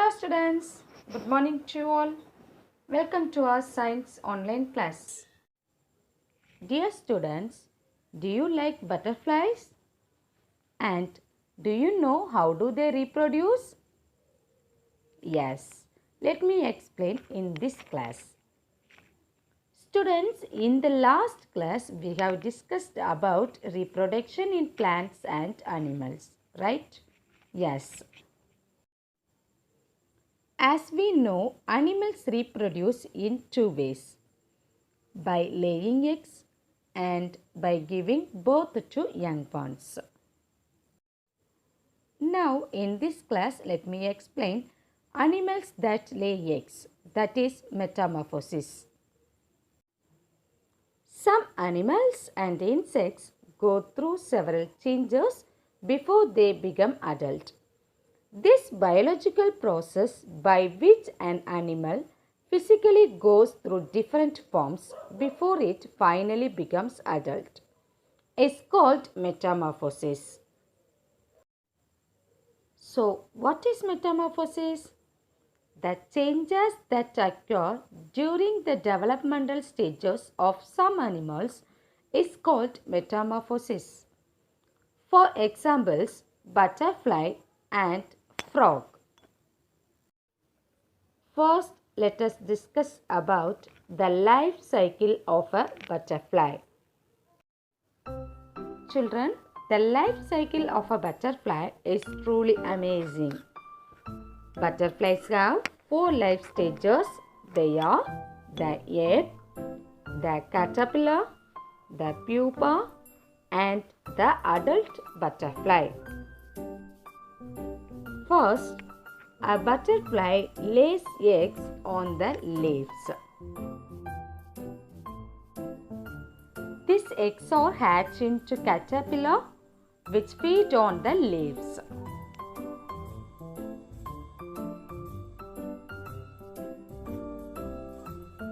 Hello students, good morning to you all. Welcome to our science online class. Dear students, do you like butterflies? And do you know how do they reproduce? Yes, let me explain in this class. Students, in the last class we have discussed about reproduction in plants and animals, right? Yes. As we know, animals reproduce in two ways, by laying eggs and by giving birth to young ones. Now, in this class, let me explain animals that lay eggs, that is metamorphosis. Some animals and insects go through several changes before they become adult. This biological process by which an animal physically goes through different forms before it finally becomes adult is called metamorphosis. So, what is metamorphosis? The changes that occur during the developmental stages of some animals is called metamorphosis. For examples, butterfly and frog. First, let us discuss about the life cycle of a butterfly. Children, the life cycle of a butterfly is truly amazing. Butterflies have 4 life stages. They are the egg, the caterpillar, the pupa and the adult butterfly. First, a butterfly lays eggs on the leaves. These eggs are hatched into caterpillar which feed on the leaves.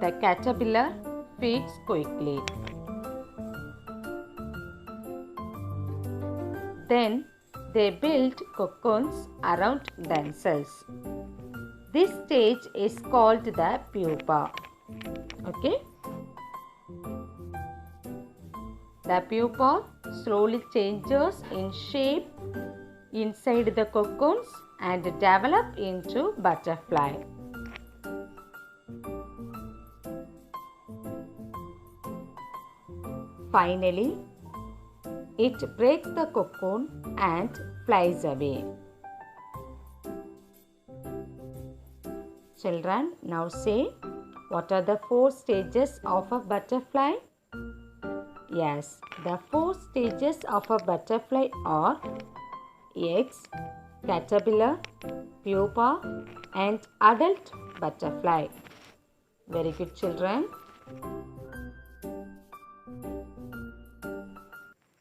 The caterpillar feeds quickly. Then they build cocoons around themselves. This stage is called the pupa. Okay. The pupa slowly changes in shape inside the cocoons and develop into butterfly. Finally, it breaks the cocoon and flies away. Children, now say, what are the 4 stages of a butterfly? Yes, the 4 stages of a butterfly are eggs, caterpillar, pupa and adult butterfly. Very good, children.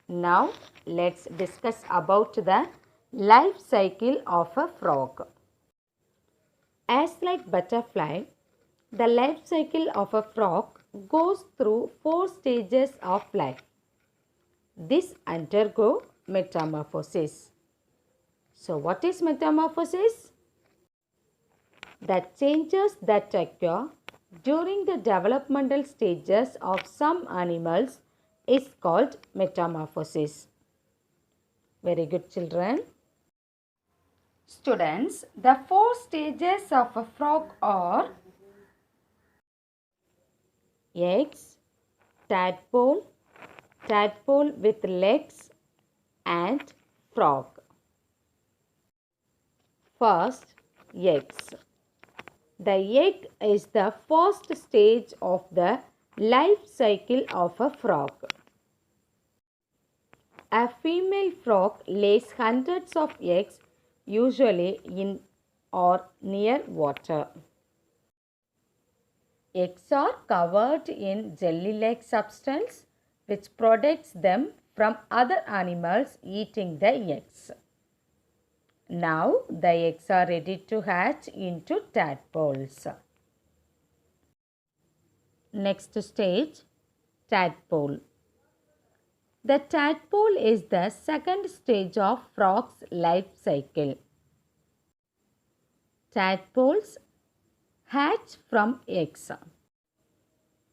Now, let's discuss about the life cycle of a frog. As like butterfly, the life cycle of a frog goes through 4 stages of life. This undergo metamorphosis. So, what is metamorphosis? The changes that occur during the developmental stages of some animals is called metamorphosis. Very good, children. Students, the 4 stages of a frog are eggs, tadpole, tadpole with legs and frog. First, eggs. The egg is the first stage of the life cycle of a frog. A female frog lays hundreds of eggs, usually in or near water. Eggs are covered in jelly-like substance which protects them from other animals eating the eggs. Now the eggs are ready to hatch into tadpoles. Next stage, tadpole. The tadpole is the second stage of frog's life cycle. Tadpoles hatch from eggs.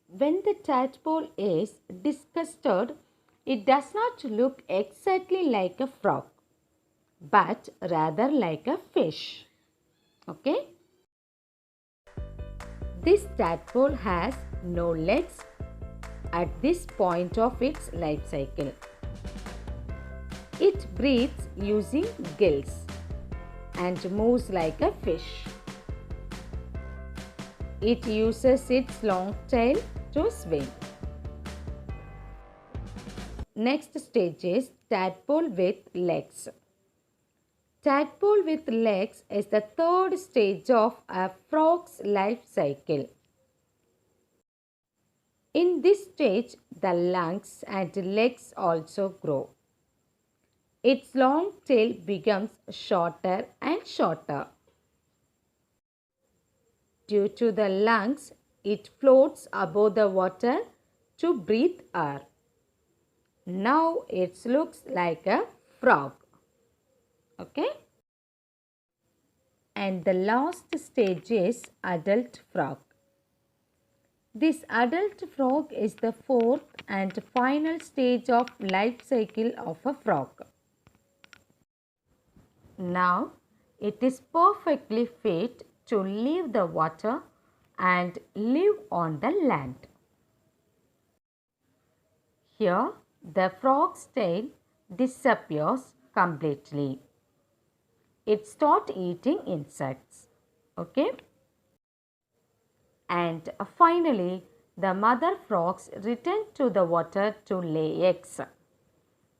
When the tadpole is disgusted, it does not look exactly like a frog, but rather like a fish. Okay? This tadpole has no legs at this point of its life cycle. It breathes using gills and moves like a fish. It uses its long tail to swim. Next stage is tadpole with legs. Tadpole with legs is the third stage of a frog's life cycle. In this stage, the lungs and legs also grow. Its long tail becomes shorter and shorter. Due to the lungs, it floats above the water to breathe air. Now it looks like a frog. Okay? And the last stage is adult frog. This adult frog is the fourth and final stage of life cycle of a frog. Now it is perfectly fit to leave the water and live on the land. Here the frog's tail disappears completely. It starts eating insects. Okay? And finally, the mother frogs return to the water to lay eggs.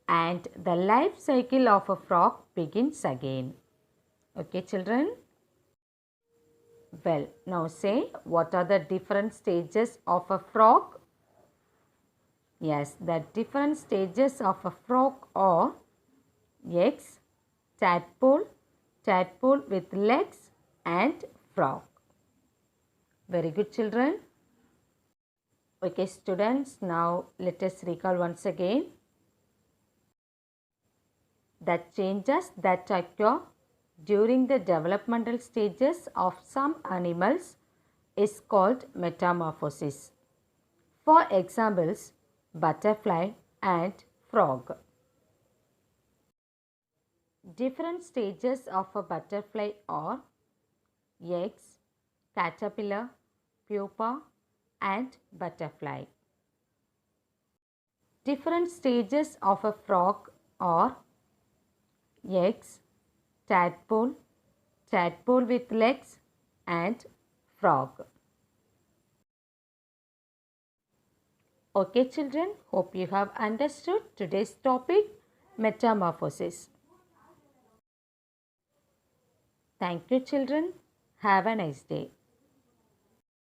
And the life cycle of a frog begins again. Okay, children? Well, now say, what are the different stages of a frog? Yes, the different stages of a frog are eggs, tadpole, tadpole with legs, and frog. Very good, children. Okay, students, now let us recall once again. The changes that occur during the developmental stages of some animals is called metamorphosis. For examples, butterfly and frog. Different stages of a butterfly are eggs, caterpillar, pupa and butterfly. Different stages of a frog are eggs, tadpole, tadpole with legs and frog. Okay, children, hope you have understood today's topic, metamorphosis. Thank you, children. Have a nice day.